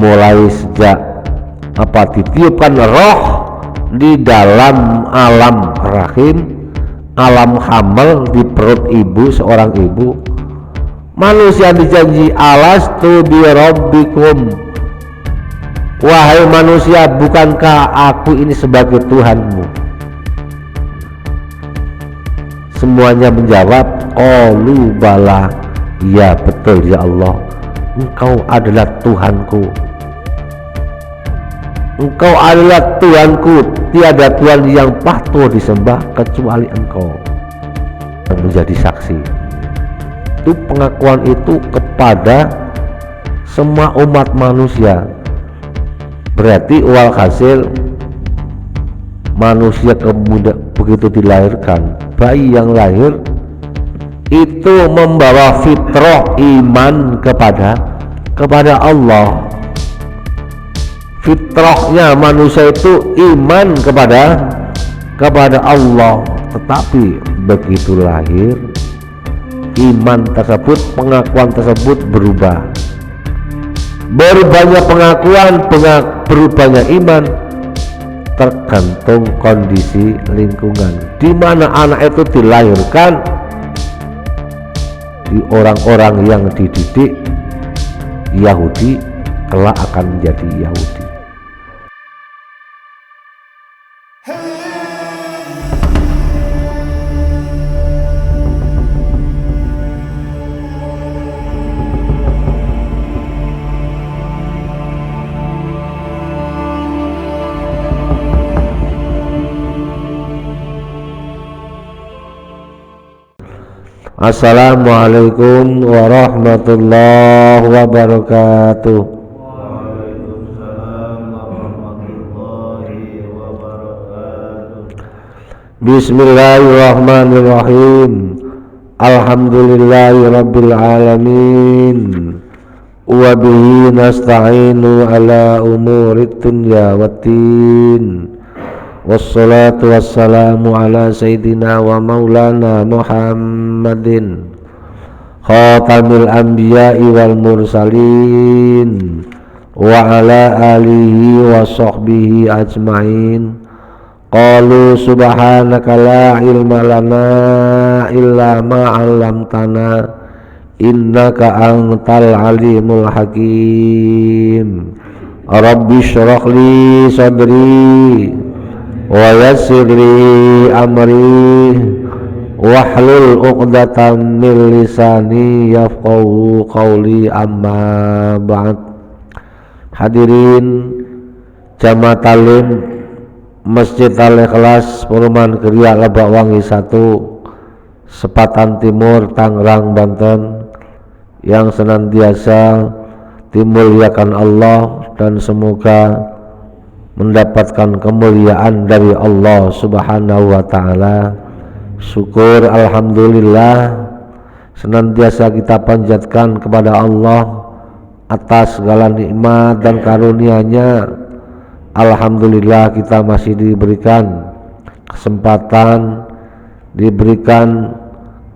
mulai sejak ditiupkan roh di dalam alam rahim, alam hamil di perut ibu, seorang ibu, manusia dijanji alastu bi rabbikum, wahai manusia, bukankah aku ini sebagai Tuhanmu? Semuanya menjawab, qalu bala, ya betul ya Allah, Engkau adalah Tuhanku, Engkau adalah Tuhanku, tiada Tuhan yang patut disembah kecuali Engkau. Menjadi saksi itu, pengakuan itu kepada semua umat manusia. Berarti walhasil manusia kemudian begitu dilahirkan, bayi yang lahir itu membawa fitrah iman kepada Allah. Fitrahnya manusia itu iman kepada Allah, tetapi begitu lahir iman tersebut, pengakuan tersebut berubah. Berubahnya pengakuan, berubahnya iman tergantung kondisi lingkungan di mana anak itu dilahirkan. Di orang-orang yang dididik Yahudi kelak akan menjadi Yahudi. Assalamualaikum warahmatullahi wabarakatuh. Waalaikumsalam warahmatullahi wabarakatuh. Bismillahirrahmanirrahim. Alhamdulillahi rabbil alamin. Wa bihi nasta'inu ala umurid dunya waddin. Wassalatu wassalamu ala sayyidina wa maulana Muhammadin khatamil anbiya'i wal mursalin wa ala alihi wa sahbihi ajma'in. Qalu subhanaka la ilma lana illa ma 'allamtana innaka antal alimul hakim. Rabbi shrah li sadri wa yassir li amri wahlul 'uqdatam min lisani yafqahu qawli, amma ba'd. Hadirin jamaah talim Masjid Al-Ikhlas Perumahan Kriya Lebak Wangi 1, Sepatan Timur, Tangerang, Banten, yang senantiasa dimuliakan Allah dan semoga mendapatkan kemuliaan dari Allah Subhanahu wa ta'ala. Syukur alhamdulillah senantiasa kita panjatkan kepada Allah atas segala nikmat dan karunia-Nya. Alhamdulillah kita masih diberikan kesempatan, diberikan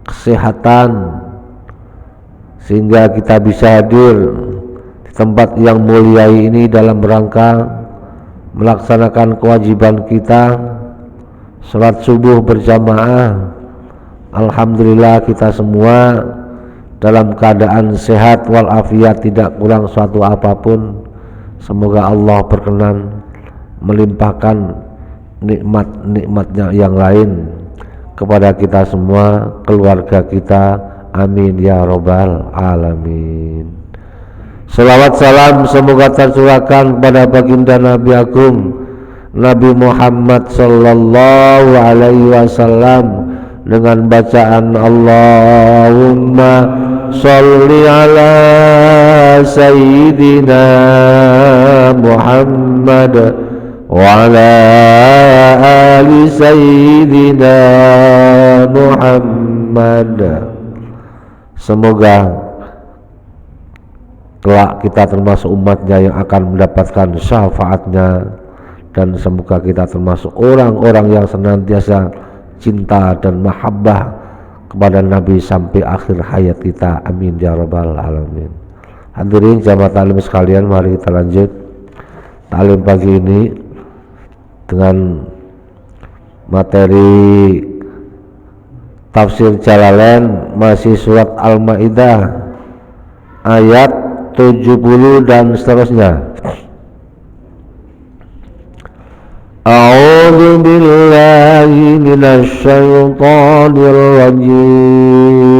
kesehatan sehingga kita bisa hadir di tempat yang mulia ini dalam rangka melaksanakan kewajiban kita sholat subuh berjamaah. Alhamdulillah kita semua dalam keadaan sehat walafiat, tidak kurang suatu apapun. Semoga Allah berkenan melimpahkan nikmat-nikmatnya yang lain kepada kita semua, keluarga kita, amin ya robbal alamin. Salawat salam semoga tercurahkan kepada baginda Nabi Agung Nabi Muhammad sallallahu alaihi wasallam dengan bacaan Allahumma sholli ala sayyidina Muhammad wa ala ali sayyidina Muhammad. Semoga kelak kita termasuk umatnya yang akan mendapatkan syafaatnya, dan semoga kita termasuk orang-orang yang senantiasa cinta dan mahabbah kepada Nabi sampai akhir hayat kita, amin ya rabbal alamin. Hadirin jamaah taklim sekalian, mari kita lanjut taklim pagi ini dengan materi tafsir Jalalain, masih surat Al-Maidah ayat 70 dan seterusnya. A'udzu billahi minasy syaithanir rajim.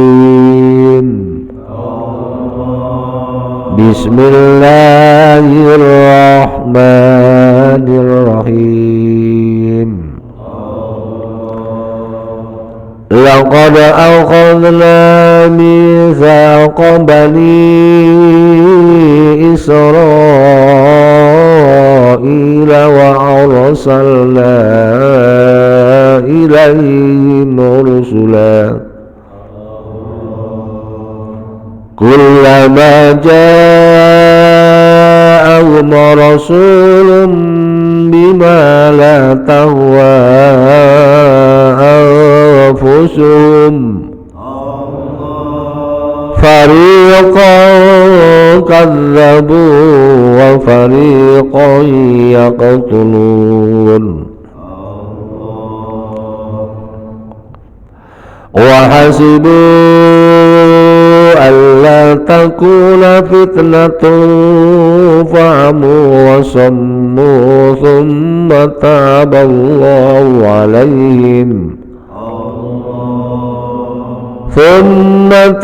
Bismillahirrahmanirrahim. Laqad akhadna mitsaqa bani Israila wa arsalna ilaihim rusulan kullama ja'ahum rasulun bima la tahwa anfusuhum fariqan kadzabu wa fariqan yaqtulun wa hasibu alla takuna fitnatun fa'amu wa sammu thumma taballahu alaihim thumma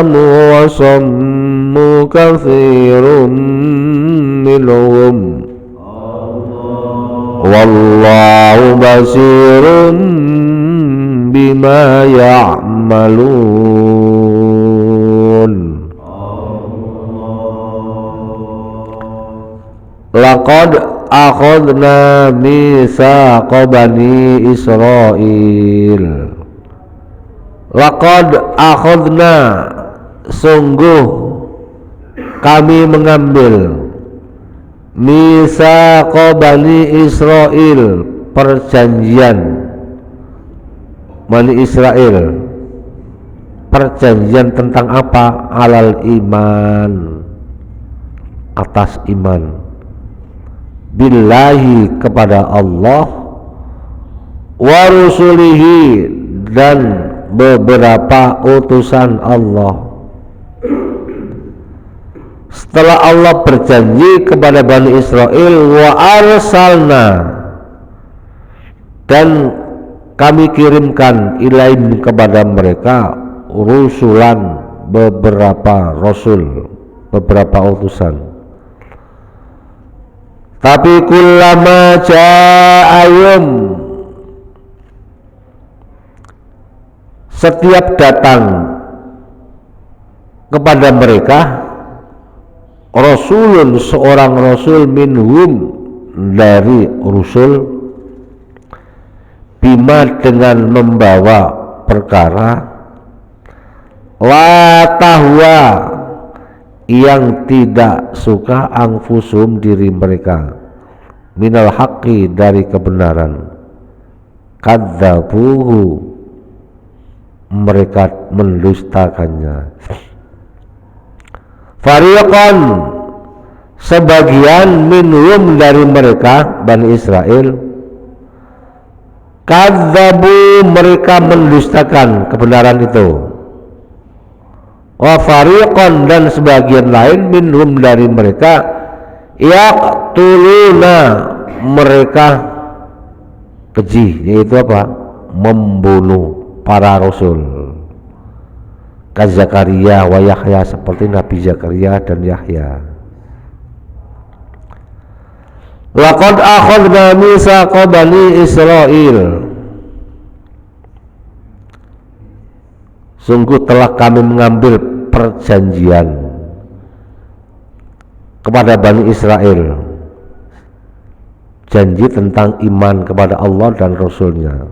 wa sammu katsirun minhum wallahu basirun bima ya'malun. Laqad akhadna mitsaqa bani Israil. Laqad akhadna, sungguh kami mengambil, mitsaqa bani Israil, perjanjian Bani Israel. Perjanjian tentang apa? Alal iman, atas iman, billahi, kepada Allah, wa rusulihi, dan beberapa utusan Allah. Setelah Allah berjanji kepada Bani Israel, wa arsalna, dan kami kirimkan ilaihim, kepada mereka, rusulan, beberapa rasul, beberapa utusan. Tapi kullama ja'ayum, setiap datang kepada mereka, rasulun, seorang rasul, minhum, dari rusul, bima, dengan membawa perkara, la tahwa, yang tidak suka, anfusum, diri mereka, minal haqqi, dari kebenaran, kadzabuhu, mereka mendustakannya, fariqan, sebagian, minhum, dari mereka, Bani Israel, kadzabu, mereka mendustakan kebenaran itu, wa fariqan, dan sebagian lain, minhum, dari mereka, yaqtuluna, mereka keji, yaitu apa? Membunuh para rasul, ka Zakaria wa Yahya, seperti Nabi Zakaria dan Yahya. Laqad akhadna mitsaqa bani Israil, sungguh telah kami mengambil perjanjian kepada Bani Israel, janji tentang iman kepada Allah dan Rasulnya.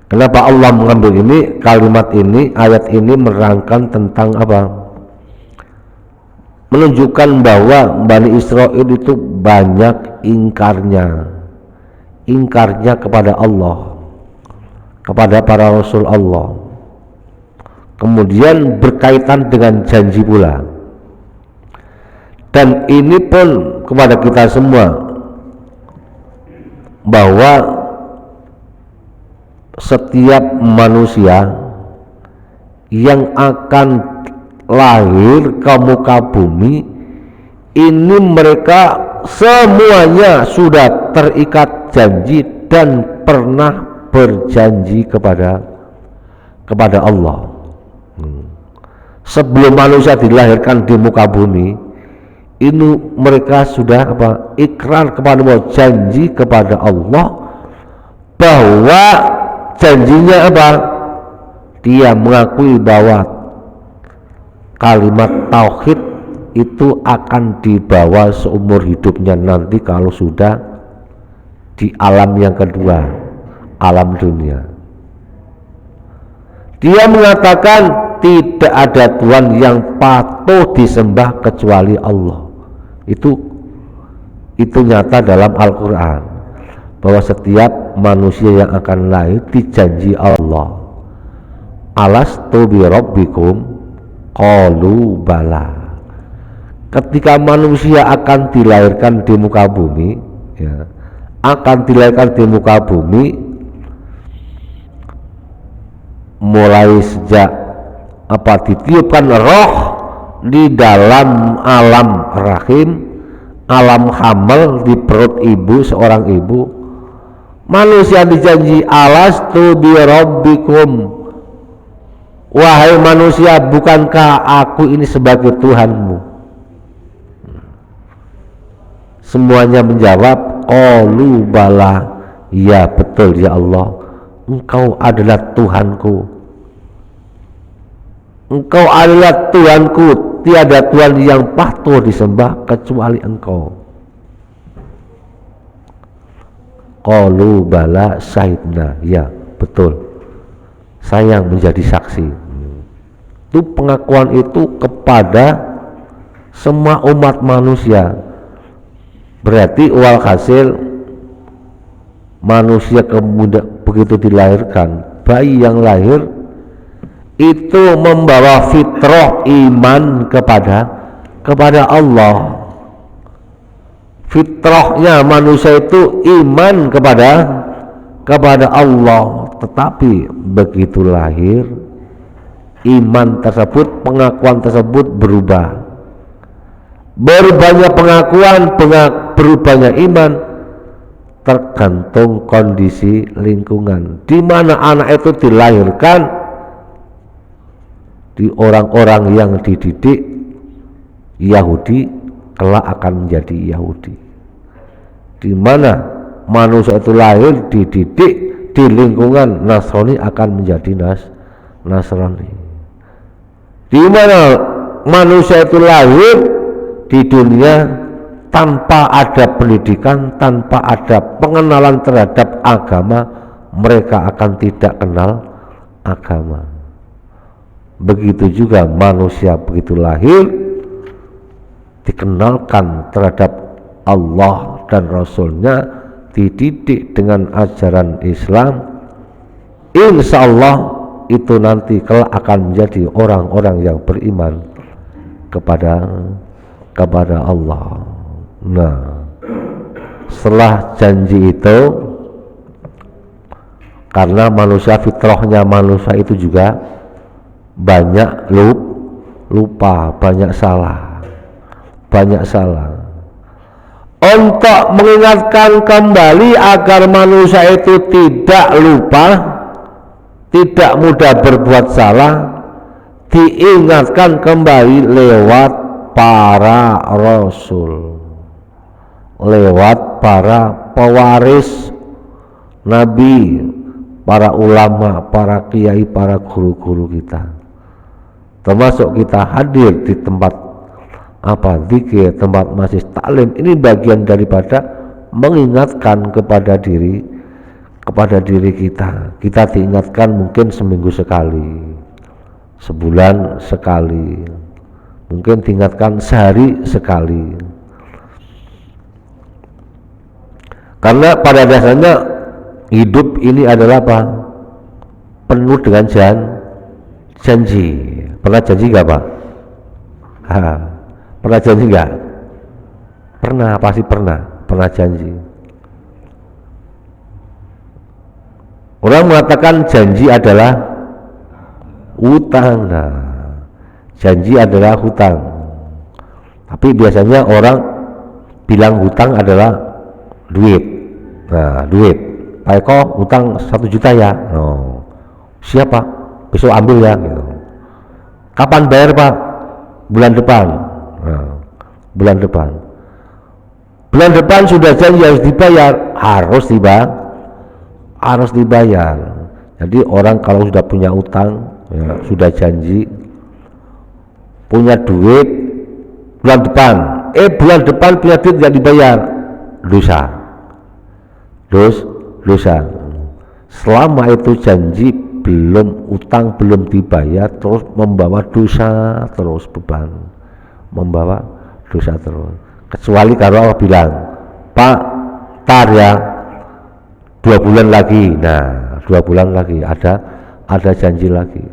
Kenapa Allah mengambil ini? Kalimat ini, ayat ini menerangkan tentang apa? Menunjukkan bahwa Bani Israel itu banyak ingkarnya kepada Allah, kepada para Rasul Allah. Kemudian berkaitan dengan janji pula, dan ini pun kepada kita semua, bahwa setiap manusia yang akan lahir ke muka bumi ini, mereka semuanya sudah terikat janji dan pernah berjanji kepada Allah. Sebelum manusia dilahirkan di muka bumi ini, mereka sudah ikrar kepada Allah, janji kepada Allah, bahwa janjinya dia mengakui bahwa kalimat tauhid itu akan dibawa seumur hidupnya nanti kalau sudah di alam yang kedua, alam dunia. Dia mengatakan tidak ada Tuhan yang patut disembah kecuali Allah. Itu nyata dalam Al-Quran, bahwa setiap manusia yang akan lahir dijanji Allah, alastu bi rabbikum qalu bala. Ketika manusia akan dilahirkan di muka bumi, ya, akan dilahirkan di muka bumi, mulai sejak ditiupkan roh di dalam alam rahim, alam hamil di perut ibu, seorang ibu, manusia dijanji alastu bi rabbikum, wahai manusia, bukankah aku ini sebagai Tuhanmu? Semuanya menjawab qalu bala, ya betul ya Allah, Engkau adalah Tuhanku, Engkau adalah Tuhanku, tiada Tuhan yang patut disembah kecuali Engkau. Qalu bala syahidna, ya betul, saya menjadi saksi. Itu pengakuan itu kepada semua umat manusia. Berarti walhasil manusia kemudian begitu dilahirkan, bayi yang lahir itu membawa fitrah iman kepada Allah. Fitrahnya manusia itu iman kepada Allah, tetapi begitu lahir, iman tersebut, pengakuan tersebut berubah. Berubahnya pengakuan, berubahnya iman tergantung kondisi lingkungan di mana anak itu dilahirkan. Di orang-orang yang dididik Yahudi, kelak akan menjadi Yahudi. Di mana manusia itu lahir dididik di lingkungan Nasrani, akan menjadi Nasrani. Di mana manusia itu lahir di dunia tanpa ada pendidikan, tanpa ada pengenalan terhadap agama, mereka akan tidak kenal agama. Begitu juga manusia begitu lahir dikenalkan terhadap Allah dan Rasulnya, dididik dengan ajaran Islam, insya Allah itu nanti kelak akan menjadi orang-orang yang beriman kepada Allah. Nah, setelah janji itu, karena manusia, fitrahnya manusia itu juga banyak lupa, banyak salah. Untuk mengingatkan kembali agar manusia itu tidak lupa, tidak mudah berbuat salah, diingatkan kembali lewat para rasul, lewat para pewaris Nabi, para ulama, para kiai, para guru-guru kita. Termasuk kita hadir di tempat zikir, tempat majelis taklim, ini bagian daripada mengingatkan kepada diri kita. Kita diingatkan mungkin seminggu sekali, sebulan sekali, mungkin diingatkan sehari sekali. Karena pada dasarnya hidup ini adalah penuh dengan janji. Pernah janji nggak Pak? Pernah janji nggak? Pernah, pasti pernah janji. Orang mengatakan janji adalah hutang. Nah, janji adalah hutang. Tapi biasanya orang bilang hutang adalah duit. Nah, duit. Pak Eko hutang 1 juta ya. Oh, siapa? Besok ambil ya. Gitu. Kapan bayar Pak? Bulan depan. Nah, bulan depan. Bulan depan sudah janji harus dibayar, harus dibayar. Jadi orang kalau sudah punya utang, ya, sudah janji, punya duit bulan depan punya duit tidak dibayar, dosa. Selama itu janji utang belum dibayar, terus membawa dosa terus, beban, membawa dosa terus. Kecuali kalau Allah bilang, Pak, tar ya 2 bulan lagi. Nah, 2 bulan lagi ada janji lagi,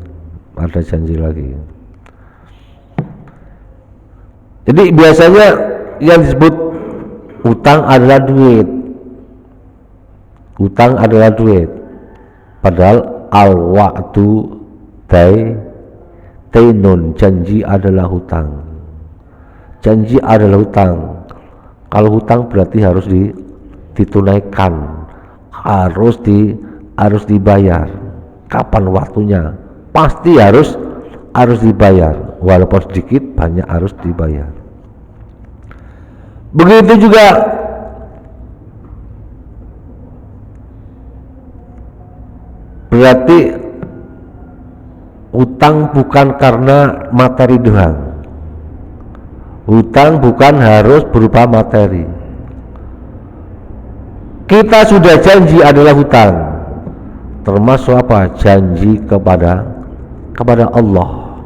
Jadi biasanya yang disebut utang adalah duit. Padahal al-wa'du dainun, janji adalah hutang. Kalau hutang berarti harus ditunaikan, harus dibayar. Kapan waktunya? Pasti harus dibayar, walaupun sedikit banyak harus dibayar. Begitu juga berarti utang bukan karena materi doang. Hutang bukan harus berupa materi. Kita sudah janji adalah hutang. Termasuk apa? Janji kepada Allah.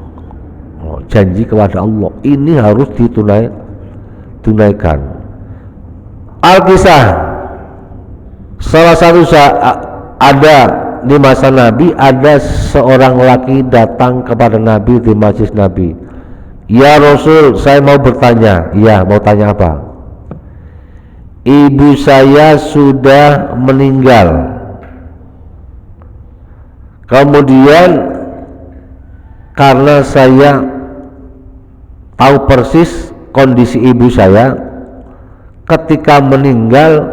Janji kepada Allah ini harus ditunaikan. Al-Kisah, salah satu ada di masa Nabi, ada seorang laki datang kepada Nabi di majlis Nabi. Ya Rasul, saya mau bertanya. Ya, mau tanya apa? Ibu saya sudah meninggal. Kemudian karena saya tahu persis kondisi ibu saya, ketika meninggal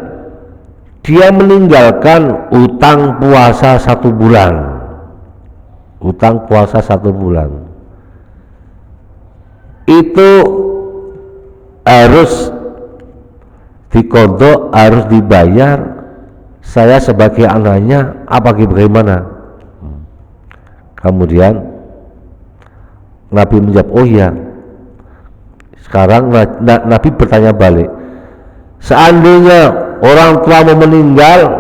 dia meninggalkan utang puasa 1 bulan. Itu harus dikodok, harus dibayar. Saya sebagai anaknya apa bagaimana? Kemudian Nabi menjawab, oh iya. Sekarang Nabi bertanya balik, seandainya orang tuamu meninggal,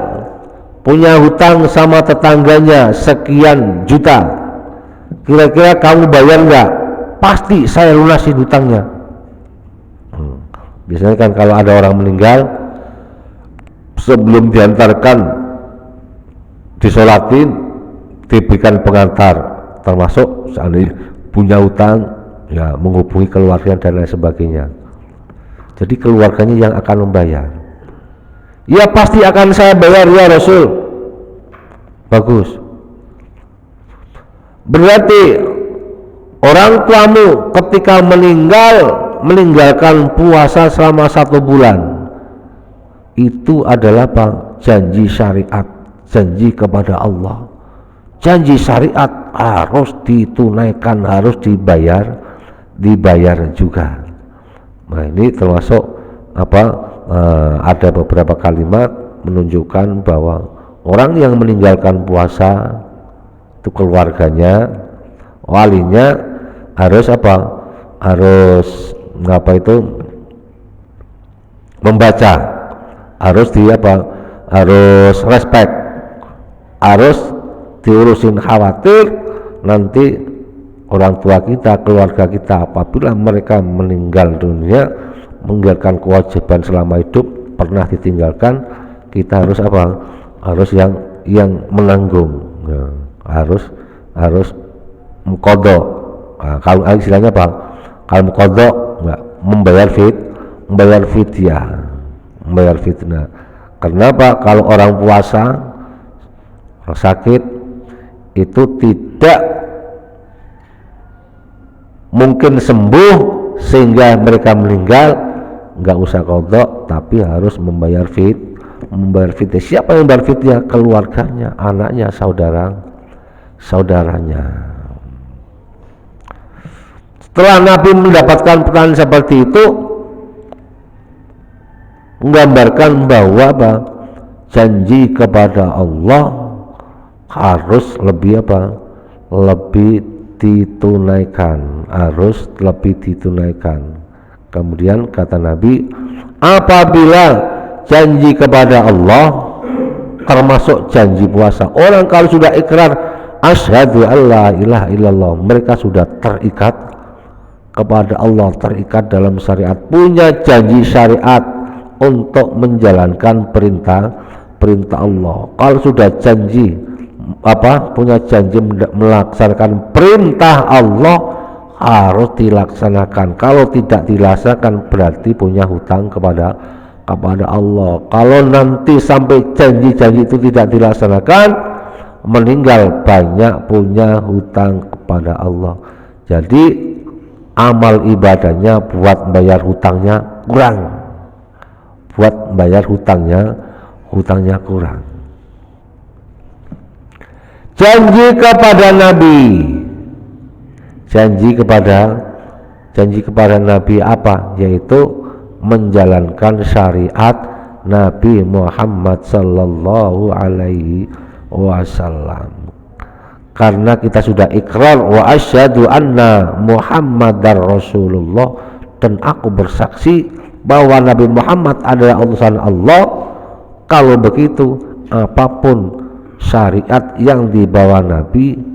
punya hutang sama tetangganya sekian juta, kira-kira kamu bayar nggak? Pasti saya lunasin hutangnya. Biasanya kan kalau ada orang meninggal, sebelum diantarkan, disolatin, diberikan pengantar, termasuk seandainya punya hutang, ya menghubungi keluarga dan lain sebagainya. Jadi keluarganya yang akan membayar. Ya pasti akan saya bayar ya Rasul. Bagus. Berarti orang tuamu ketika meninggalkan puasa selama 1 bulan, itu adalah janji syariat, janji kepada Allah. Janji syariat harus ditunaikan, harus dibayar juga. Nah, ini termasuk ada beberapa kalimat menunjukkan bahwa orang yang meninggalkan puasa itu keluarganya, walinya harus membaca, harus respect, harus diurusin. Khawatir nanti orang tua kita, keluarga kita apabila mereka meninggal dunia, meninggalkan kewajiban selama hidup, pernah ditinggalkan, kita harus yang menanggung, ya, harus mengkodok. Nah, kalau istilahnya apa? Kalau mengkodok enggak, membayar fidyah, membayar fitnah. Kenapa? Kalau orang puasa, orang sakit itu tidak mungkin sembuh sehingga mereka meninggal, nggak usah kodok, tapi harus membayar fidyah. Siapa yang membayar fidyah? Keluarganya, anaknya, saudaranya. Setelah Nabi mendapatkan pertanyaan seperti itu, menggambarkan bahwa janji kepada Allah harus lebih ditunaikan, Kemudian kata Nabi, apabila janji kepada Allah termasuk janji puasa, orang kalau sudah ikrar asyhadu alla ilaha illallah, mereka sudah terikat kepada Allah, terikat dalam syariat, punya janji syariat untuk menjalankan perintah Allah. Kalau sudah punya janji melaksanakan perintah Allah, harus dilaksanakan. Kalau tidak dilaksanakan berarti punya hutang kepada Allah. Kalau nanti sampai janji-janji itu tidak dilaksanakan, meninggal banyak punya hutang kepada Allah. Jadi amal ibadahnya buat bayar hutangnya kurang, kurang. Janji kepada Nabi apa? Yaitu menjalankan syariat Nabi Muhammad sallallahu alaihi wasallam. Karena kita sudah ikrar wa asyhadu anna Muhammadar Rasulullah, dan aku bersaksi bahwa Nabi Muhammad adalah utusan Allah. Kalau begitu, apapun syariat yang dibawa Nabi,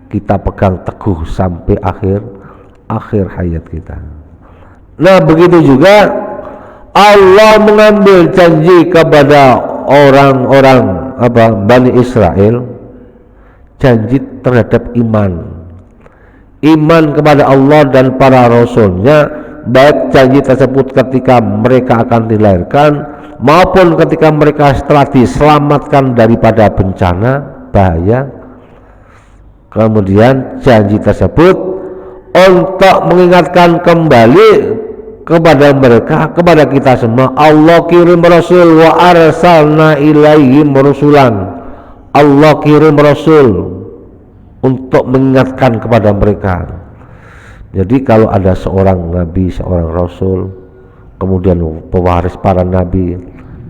kita pegang teguh sampai akhir hayat kita. Nah, begitu juga Allah mengambil janji kepada orang-orang Bani Israel, janji terhadap iman kepada Allah dan para rasulnya, baik janji tersebut ketika mereka akan dilahirkan maupun ketika mereka setelah diselamatkan daripada bencana bahaya. Kemudian janji tersebut untuk mengingatkan kembali kepada mereka, kepada kita semua, Allah kirim rasul, wa arsalna ilaihim rusulan. Allah kirim rasul untuk mengingatkan kepada mereka. Jadi kalau ada seorang nabi, seorang rasul, kemudian pewaris para nabi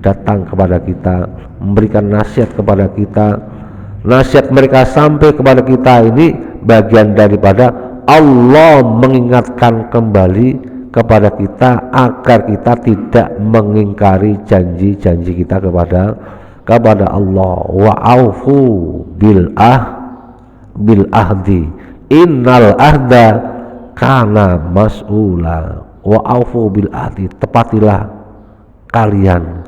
datang kepada kita, memberikan nasihat kepada kita, nasihat mereka sampai kepada kita, ini bagian daripada Allah mengingatkan kembali kepada kita agar kita tidak mengingkari janji-janji kita kepada Allah. Wa aufu bil ahdi innal ahda kana mas'ula. Wa aufu bil ahdi, tepatilah kalian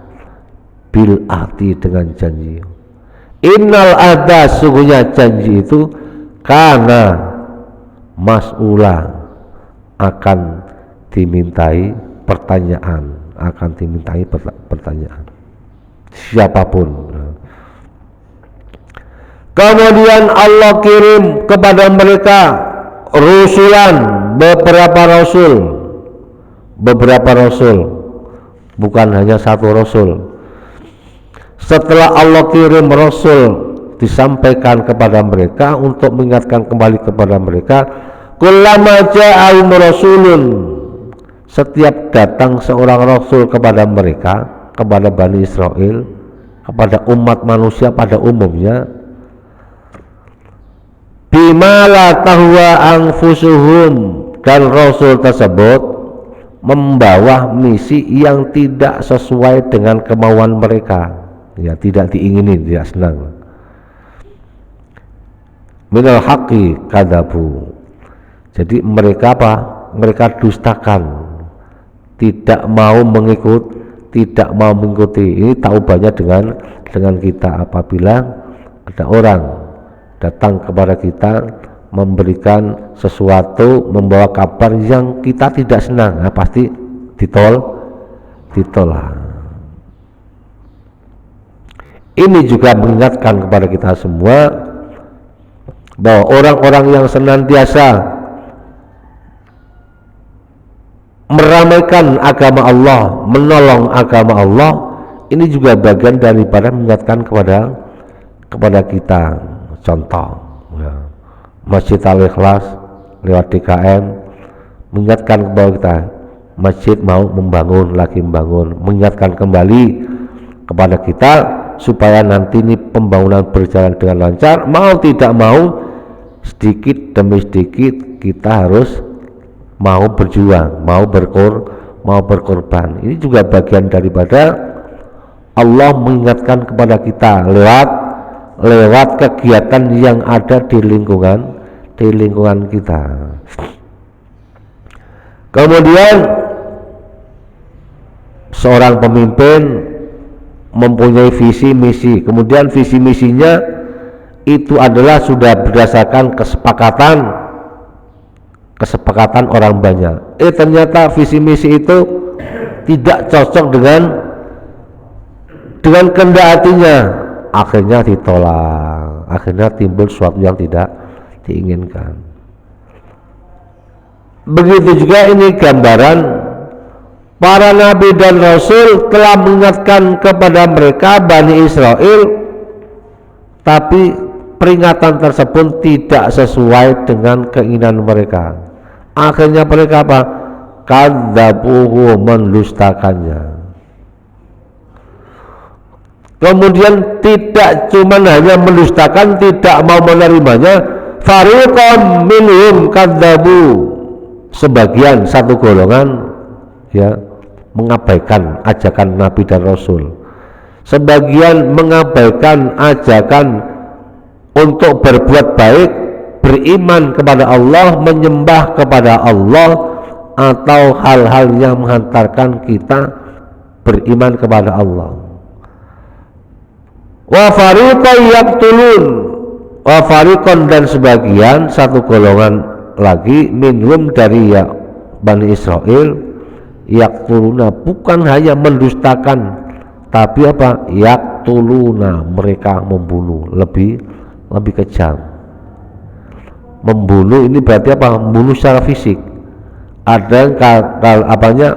bil ahdi, dengan janji. Innal ahda, sungguhnya janji itu kana mas'ula, akan dimintai pertanyaan, siapapun. Kemudian Allah kirim kepada mereka rusulan, beberapa rasul, bukan hanya satu rasul. Setelah Allah kirim rasul, disampaikan kepada mereka untuk mengingatkan kembali kepada mereka, kullama ja'ahum rasulun, setiap datang seorang rasul kepada mereka, kepada Bani Israel, kepada umat manusia pada umumnya, bima la tahwa anfusuhum, dan rasul tersebut membawa misi yang tidak sesuai dengan kemauan mereka, ya, tidak diingini, tidak senang. Minal haqqi kadzabu, jadi mereka mereka dustakan, tidak mau mengikuti. Ini taubahnya dengan kita. Apabila ada orang datang kepada kita memberikan sesuatu, membawa kabar yang kita tidak senang, nah, pasti ditolak. Ini juga mengingatkan kepada kita semua bahwa orang-orang yang senantiasa meramaikan agama Allah, menolong agama Allah, ini juga bagian daripada mengingatkan kepada kita. Contoh ya, Masjid Al-Ikhlas lewat DKM mengingatkan kepada kita, masjid mau membangun, mengingatkan kembali kepada kita supaya nanti ini pembangunan berjalan dengan lancar. Mau tidak mau, sedikit demi sedikit kita harus mau berjuang, mau berkorban. Ini juga bagian daripada Allah mengingatkan kepada kita lewat kegiatan yang ada di lingkungan kita. Kemudian seorang pemimpin mempunyai visi misi, kemudian visi misinya itu adalah sudah berdasarkan kesepakatan orang banyak. Ternyata visi misi itu tidak cocok dengan kehendak hatinya, akhirnya ditolak, akhirnya timbul sesuatu yang tidak diinginkan. Begitu juga ini gambaran para nabi dan rasul telah mengingatkan kepada mereka Bani Israel, tapi peringatan tersebut tidak sesuai dengan keinginan mereka. Akhirnya mereka apa? Kadzabuhu, mendustakannya. Kemudian tidak cuma hanya mendustakan, tidak mau menerimanya, fariqam minhum kadzabu, sebagian satu golongan ya mengabaikan ajakan Nabi dan Rasul, sebagian mengabaikan ajakan untuk berbuat baik, beriman kepada Allah, menyembah kepada Allah, atau hal-hal yang menghantarkan kita beriman kepada Allah. Wa fariqan yaqtulun, wa fariqan, dan sebagian satu golongan lagi minhum dari ya Bani Israel, yaqtuluna, bukan hanya mendustakan tapi apa? Yaqtuluna, mereka membunuh, lebih kejam. Membunuh ini berarti apa? Membunuh secara fisik. Ada apanya?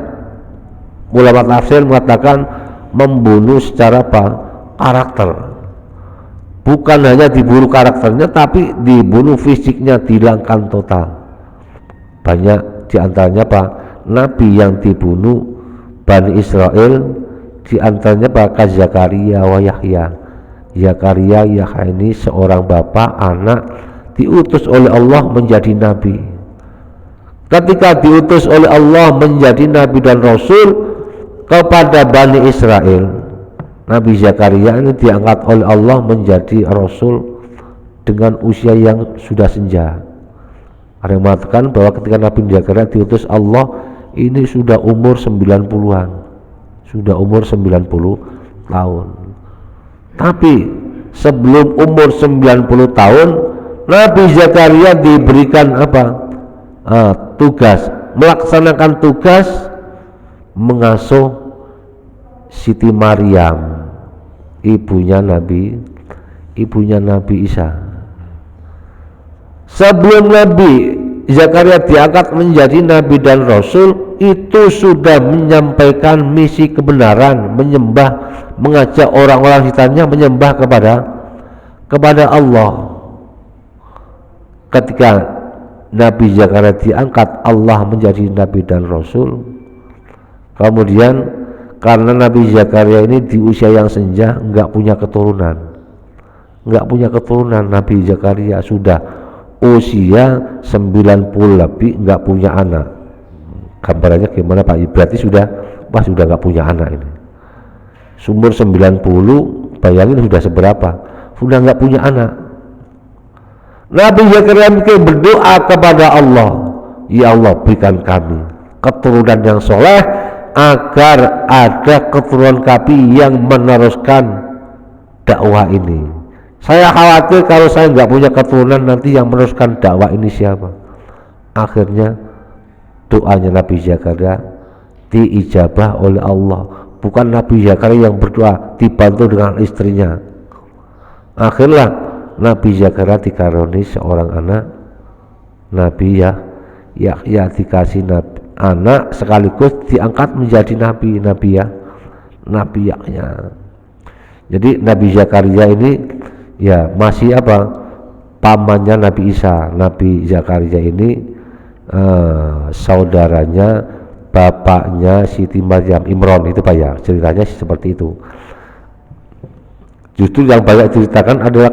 Ulama tafsir mengatakan membunuh secara apa? Karakter. Bukan hanya dibunuh karakternya, tapi dibunuh fisiknya, dihilangkan total. Banyak diantaranya apa? Nabi yang dibunuh Bani Israel, diantaranya apa? Zakaria wa Yahya. Zakaria, Yahya ini seorang bapak, anak, diutus oleh Allah menjadi nabi. Ketika diutus oleh Allah menjadi nabi dan rasul kepada Bani Israel, Nabi Zakaria ini diangkat oleh Allah menjadi rasul dengan usia yang sudah senja. Ada yang mengatakan bahwa ketika Nabi Zakaria diutus Allah ini sudah umur 90-an, sudah umur 90 tahun. Tapi sebelum umur 90 tahun Nabi Zakaria diberikan apa? Tugas, melaksanakan tugas mengasuh Siti Maryam, ibunya Nabi Isa. Sebelum Nabi Zakaria diangkat menjadi nabi dan rasul, itu sudah menyampaikan misi kebenaran, mengajak orang-orang sekitarnya menyembah kepada Allah. Ketika Nabi Zakaria diangkat Allah menjadi nabi dan rasul, kemudian karena Nabi Zakaria ini di usia yang senja, enggak punya keturunan, Nabi Zakaria sudah usia 90 lebih, enggak punya anak. Gambarannya gimana Pak? Berarti sudah enggak punya anak ini. Umur 90, bayangin sudah seberapa? Sudah enggak punya anak. Nabi Zakaria berdoa kepada Allah, ya Allah, berikan kami keturunan yang soleh, agar ada keturunan kami yang meneruskan dakwah ini, Saya khawatir kalau saya nggak punya keturunan, nanti yang meneruskan dakwah ini siapa? Akhirnya doanya Nabi Zakaria diijabah oleh Allah. Bukan Nabi Zakaria yang berdoa, dibantu dengan istrinya. Akhirnya Nabi Zakaria dikaruniai seorang anak, Nabi Yahya dikasih anak sekaligus diangkat menjadi nabi, Nabi Yahya. Jadi Nabi Zakaria ini ya masih pamannya Nabi Isa. Nabi Zakaria ini saudaranya bapaknya Siti Maryam Imron, itu Pak ya, ceritanya seperti itu. Justru yang banyak ceritakan adalah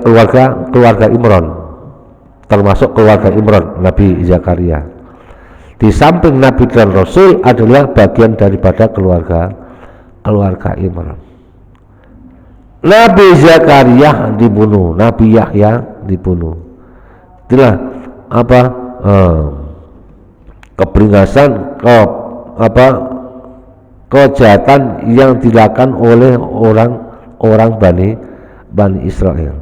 keluarga Imron, termasuk keluarga Imron Nabi Zakaria. Di samping Nabi dan Rasul adalah bagian daripada keluarga Imran. Nabi Zakaria dibunuh, Nabi Yahya dibunuh. Itulah keberingasan kejahatan yang dilakukan oleh orang Bani Israel.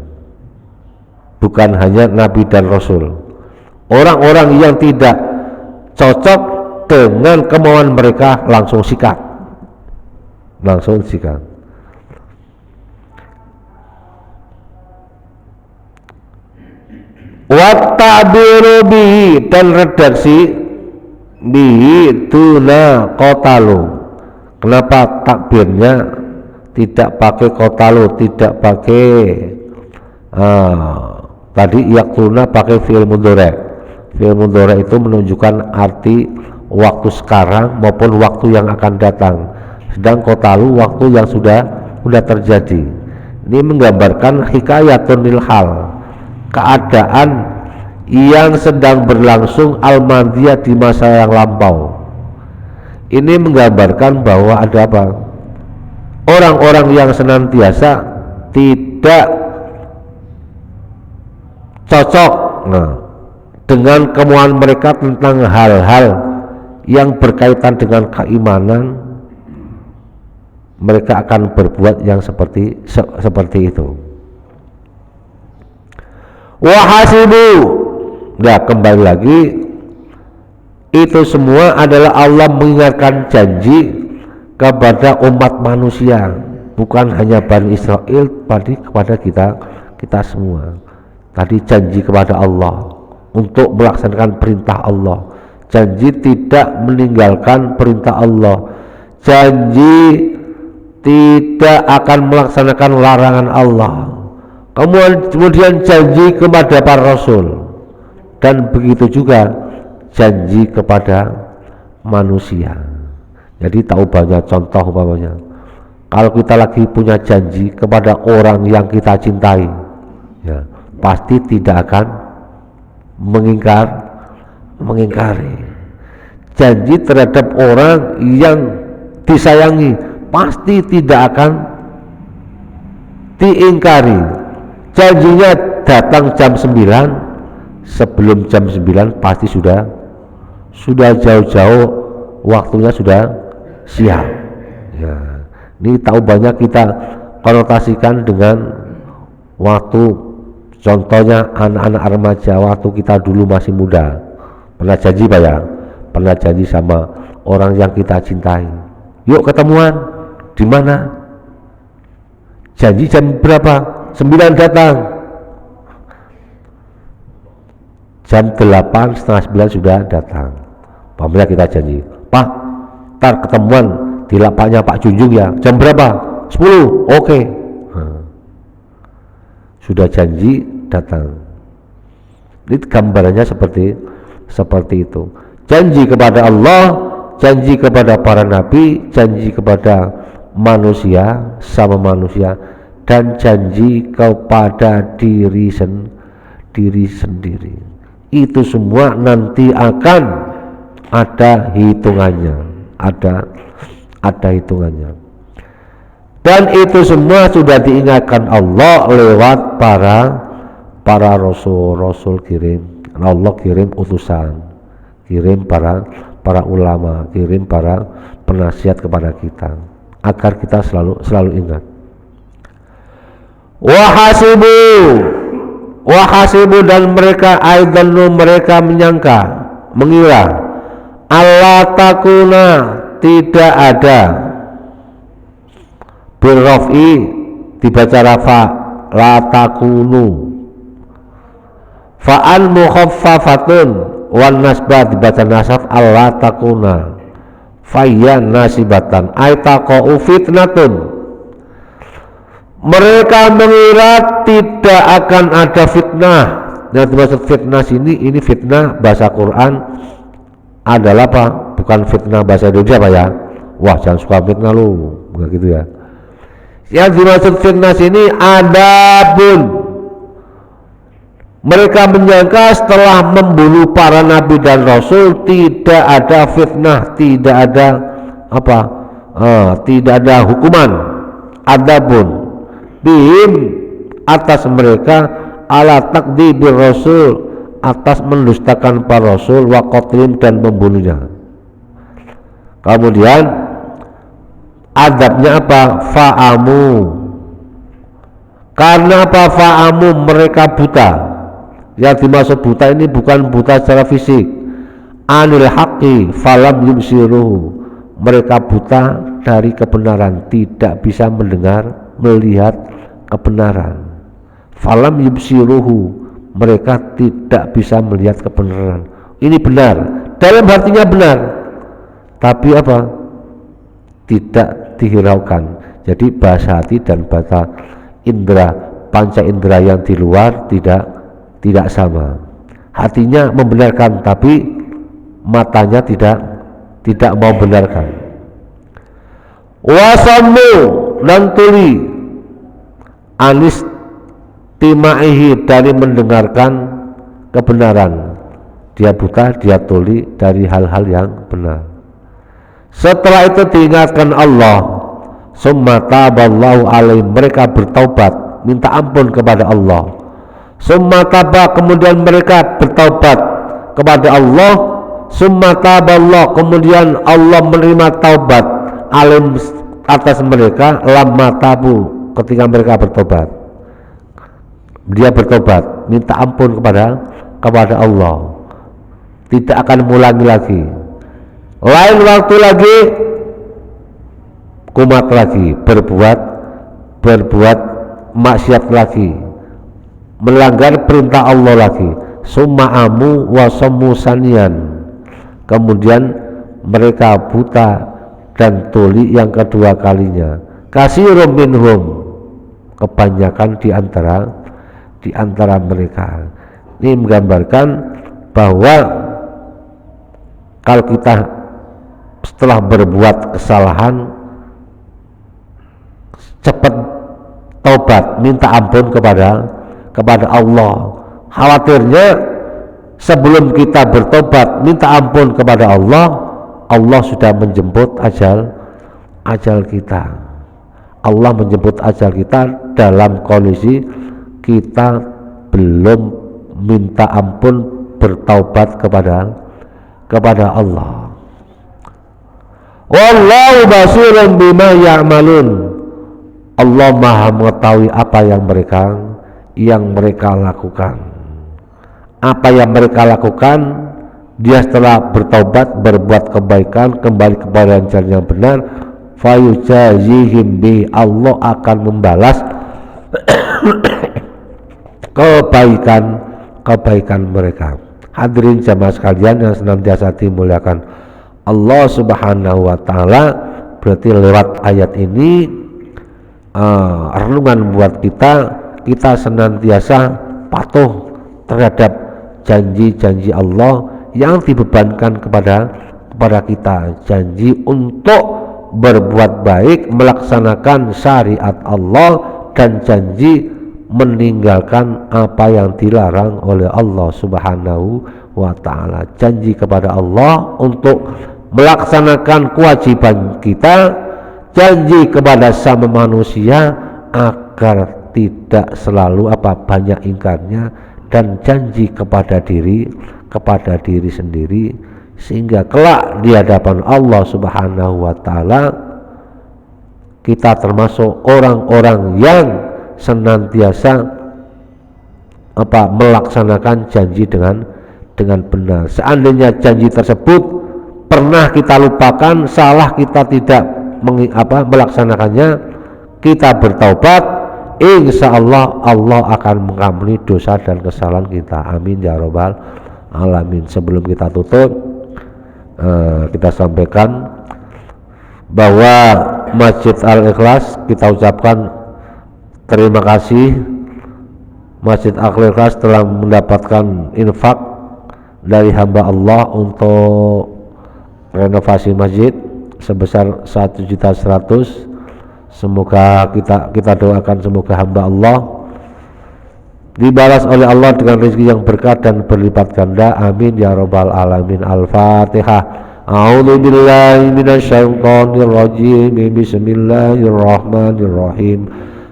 Bukan hanya Nabi dan Rasul, orang-orang yang tidak cocok dengan kemauan mereka langsung sikat. Wattabiru bihi, dan redaksi bihi tuna qatalu. Kenapa takbirnya tidak pakai qatalu, tidak pakai tadi yaktuna pakai fi'il mudhari'. Fi'il mudhari' itu menunjukkan arti waktu sekarang maupun waktu yang akan datang. Sedang qatalu waktu yang sudah terjadi. Ini menggambarkan hikayatun lil hal, keadaan yang sedang berlangsung al-madiyah di masa yang lampau. Ini menggambarkan bahwa ada orang-orang yang senantiasa tidak cocok dengan kemauan mereka tentang hal-hal yang berkaitan dengan keimanan, mereka akan berbuat yang seperti itu. Wahasibu, kembali lagi, itu semua adalah Allah mengingatkan janji kepada umat manusia, bukan hanya Bani Israel, kepada kita semua. Tadi janji kepada Allah untuk melaksanakan perintah Allah, janji tidak meninggalkan perintah Allah, janji tidak akan melaksanakan larangan Allah. Kemudian janji kepada para rasul, dan begitu juga janji kepada manusia. Jadi tahu banyak contoh umpamanya, kalau kita lagi punya janji kepada orang yang kita cintai, ya pasti tidak akan mengingkari. Janji terhadap orang yang disayangi pasti tidak akan diingkari. Janjinya datang jam 9, sebelum jam 9 pasti sudah jauh-jauh waktunya sudah siap. Ya, ini tahu banyak kita konotasikan dengan waktu, contohnya anak-anak remaja waktu kita dulu masih muda. Pernah janji Pak ya? Pernah janji sama orang yang kita cintai, yuk ketemuan di mana? Janji jam berapa? 9 datang, jam 8 setengah 9 sudah datang. Pamela kita janji, Pak, ntar ketemuan di lapaknya Pak Junjung ya, jam berapa? 10, oke. Sudah janji datang. Ini gambarannya seperti itu. Janji kepada Allah, janji kepada para nabi, janji kepada manusia sama manusia, dan janji kepada diri sendiri. Itu semua nanti akan ada hitungannya, ada hitungannya. Dan itu semua sudah diingatkan Allah lewat para rasul kirim. Allah kirim utusan, kirim para ulama, kirim para penasihat kepada kita, agar kita selalu ingat. Wahasibu dan mereka aidanu mereka menyangka, mengira Allah takuna tidak ada birrofi dibaca rafa la takunu fa'al mukhaffafatun wan nasbah dibaca nasab Allah takuna fayyan nasibatan aitaqau fitnatun. Mereka mengira tidak akan ada fitnah. Yang dimaksud fitnah sini, ini fitnah bahasa Quran adalah apa? Bukan fitnah bahasa Indonesia Pak ya. Wah jangan suka fitnah lu, bukan gitu ya. Yang dimaksud fitnah sini adabun. Mereka menyangka setelah membunuh para nabi dan rasul tidak ada fitnah, tidak ada apa? Tidak ada hukuman. Adabun bihim atas mereka ala takdzibir rasul atas mendustakan para rasul wa qatlim dan membunuhnya. Kemudian adabnya apa? Fa'amu. Karena apa? Fa'amu mereka buta. Yang dimaksud buta ini bukan buta secara fisik. Anil haqqi falam yubsiruhu. Mereka buta dari kebenaran, tidak bisa mendengar, melihat kebenaran. Falam yubsiruhu, mereka tidak bisa melihat kebenaran. Ini benar, dalam artinya benar, tapi apa? Tidak dihiraukan. Jadi bahasa hati dan bahasa indera, panca indera yang di luar tidak sama. Hatinya membenarkan, tapi matanya tidak mau benarkan. Wasammu dan tuli anis timaihi dari mendengarkan kebenaran. Dia buta, dia tuli dari hal-hal yang benar. Setelah itu diingatkan Allah, summa taballahu alaih, mereka bertaubat, minta ampun kepada Allah. Summa taba, kemudian mereka bertaubat kepada Allah. Summa taballahu, kemudian Allah menerima taubat alim atas mereka lama tabu, ketika mereka bertobat. Dia bertobat, minta ampun kepada Allah, tidak akan mengulangi lagi. Lain waktu lagi kumat lagi, berbuat maksiat lagi, melanggar perintah Allah lagi. Summa'amu wa sammu sanian, kemudian mereka buta dan tuli yang kedua kalinya. Katsirun minhum, kebanyakan di antara mereka. Ini menggambarkan bahwa kalau kita setelah berbuat kesalahan cepat taubat, minta ampun kepada Allah. Khawatirnya sebelum kita bertobat minta ampun kepada Allah, Allah sudah menjemput ajal kita. Allah menjemput ajal kita dalam kondisi kita belum minta ampun, bertaubat kepada Allah. Wallahu basirun bima ya'malun. Allah Maha mengetahui apa yang mereka lakukan. Apa yang mereka lakukan, dia setelah bertaubat, berbuat kebaikan, kembali kepada jalan yang benar, fayujazihim bi, Allah akan membalas kebaikan mereka. Hadirin jamaah sekalian yang senantiasa dimuliakan Allah Subhanahu wa taala, berarti lewat ayat ini renungan buat kita senantiasa patuh terhadap janji-janji Allah yang dibebankan kepada kita, janji untuk berbuat baik, melaksanakan syariat Allah, dan janji meninggalkan apa yang dilarang oleh Allah Subhanahu wa ta'ala. Janji kepada Allah untuk melaksanakan kewajiban kita, janji kepada sama manusia agar tidak selalu banyak ingkarnya, dan janji kepada diri sendiri, sehingga kelak di hadapan Allah Subhanahu wa ta'ala kita termasuk orang-orang yang senantiasa melaksanakan janji dengan benar. Seandainya janji tersebut pernah kita lupakan, salah kita tidak melaksanakannya, kita bertaubat, insya Allah Allah akan mengampuni dosa dan kesalahan kita. Amin ya robbal alamin. Sebelum kita tutup, kita sampaikan bahwa Masjid Al-Ikhlas, kita ucapkan terima kasih. Masjid Al-Ikhlas telah mendapatkan infak dari hamba Allah untuk renovasi masjid sebesar 1.100.000. Semoga kita doakan semoga hamba Allah dibalas oleh Allah dengan rezeki yang berkah dan berlipat ganda. Amin ya robbal alamin. Al-Fatihah. A'udzu billahi minasyaitonir rajim. Bismillahirrahmanirrahim.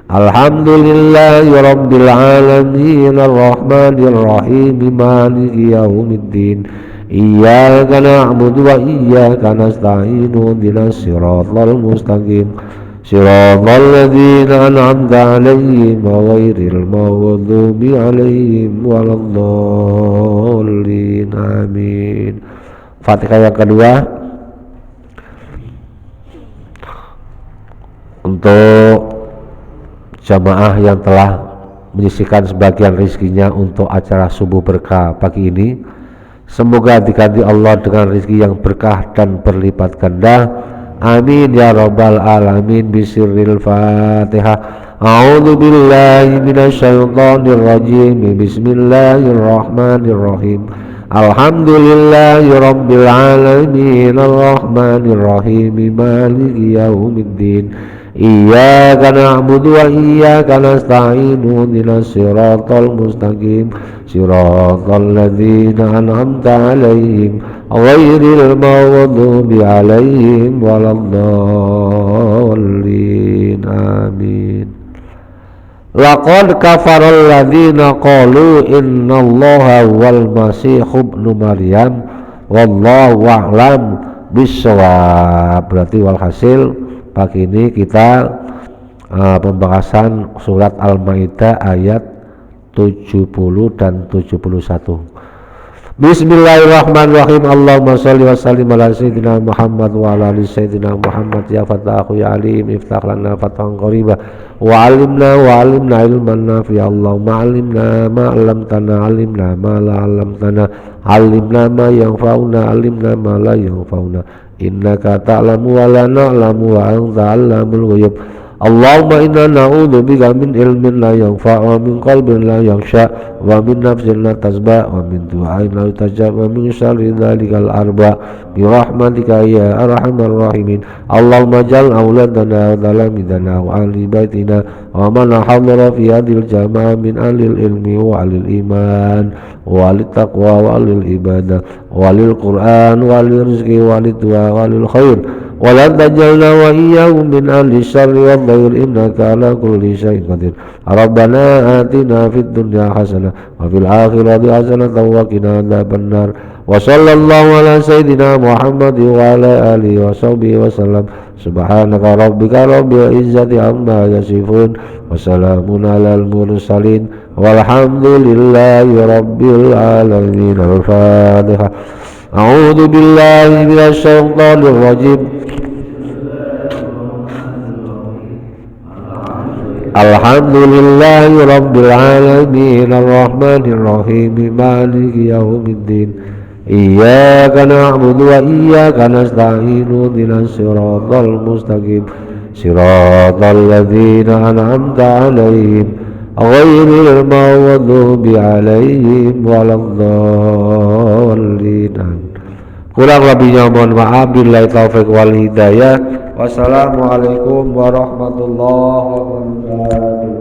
Alhamdulillahi rabbil alamin arrahmanir rahim maliki yaumiddin. Iyyaka na'budu wa iyyaka nasta'in ihdinas siratal mustaqim. Siratal ladzina an'amta 'alaihim ghairil maghdubi 'alaihim waladdallin. Amin. Fatihah yang kedua untuk jamaah yang telah menyisihkan sebagian rezekinya untuk acara subuh berkah pagi ini. Semoga diganti Allah dengan rezeki yang berkah dan berlipat ganda. Amin ya rabbal alamin. Bisirril Fatihah. A'udzu billahi minasyaitonir rajim. Bismillahirrahmanirrahim. Alhamdulillahi rabbil alamin arrahmanir rahim maliki yaumiddin. Iyyaka na'budu wa iyyaka nasta'in ihdinas siratal mustaqim. Siratal ladzina an'amta 'alaihim ghairil maghdubi 'alaihim waladdallin. Amin. Laqad kafaral ladzina qalu innallaha wal masih ibnu maryam wallahu a'lam bissawab. Berarti walhasil pagi ini kita pembahasan surat Al-Maidah ayat 70 dan 71. Bismillahirrahmanirrahim. Allahumma sholli wa sallim ala sayyidina Muhammad wa ala ali sayyidina Muhammad. Ya Fattahu ya Alim iftah lana fathan qariba wa alimna ilman nafi'a. Allahumma alimna ma 'allamtana, alimna ma la 'allamtana, alimna ma yanfa'una, alimna ma la yanfa'una. Innaka ta'lamu wa la na'lamu wa anta 'allamul ghuyub. Allahumma inna na'udzubika min ilmin la yanfa' wa min qalbin la yakhsha wa min nafsin la tazba wa min du'ain la yutajab wa min syarri dzalikal arba bi rahmatika ya arhamar rahimin. Allahumma ja'al auladana wa talamidana wa ahli baitina wa man hadara fi hadhil jamaah min ahlil ilmi wa ahlil iman wa ahlil taqwa wa ahlil ibadah wa ahlil qur'an wa ahlil rizqi wa ahlil du'a wa ahlil khair. ولا تجعلنا وإياهم من أهل الشر والضير إنك على كل شيء قدير. ربنا آتنا في الدنيا حسنة وفي الآخرة حسنة وقنا عذاب النار. وصلى الله على سيدنا محمد وعلى آله وصحبه وسلم. سبحانك ربك رب العزة عما يصفون وسلام على المرسلين والحمد لله رب العالمين. الفاتحة. أعوذ بالله من الشيطان الرجيم. Alhamdulillahi rabbil alamin arrahmanir rahim maliki yaumiddin. Iyyaka na'budu wa iyyaka nasta'in ihdinas siratal mustaqim. Siratal ladzina an'amta 'alaihim ghairil maghdubi 'alaihim waladdallin. Kurang lebihnya mohon maaf. Billahi taufik wal hidayah. Wassalamualaikum warahmatullahi wabarakatuh.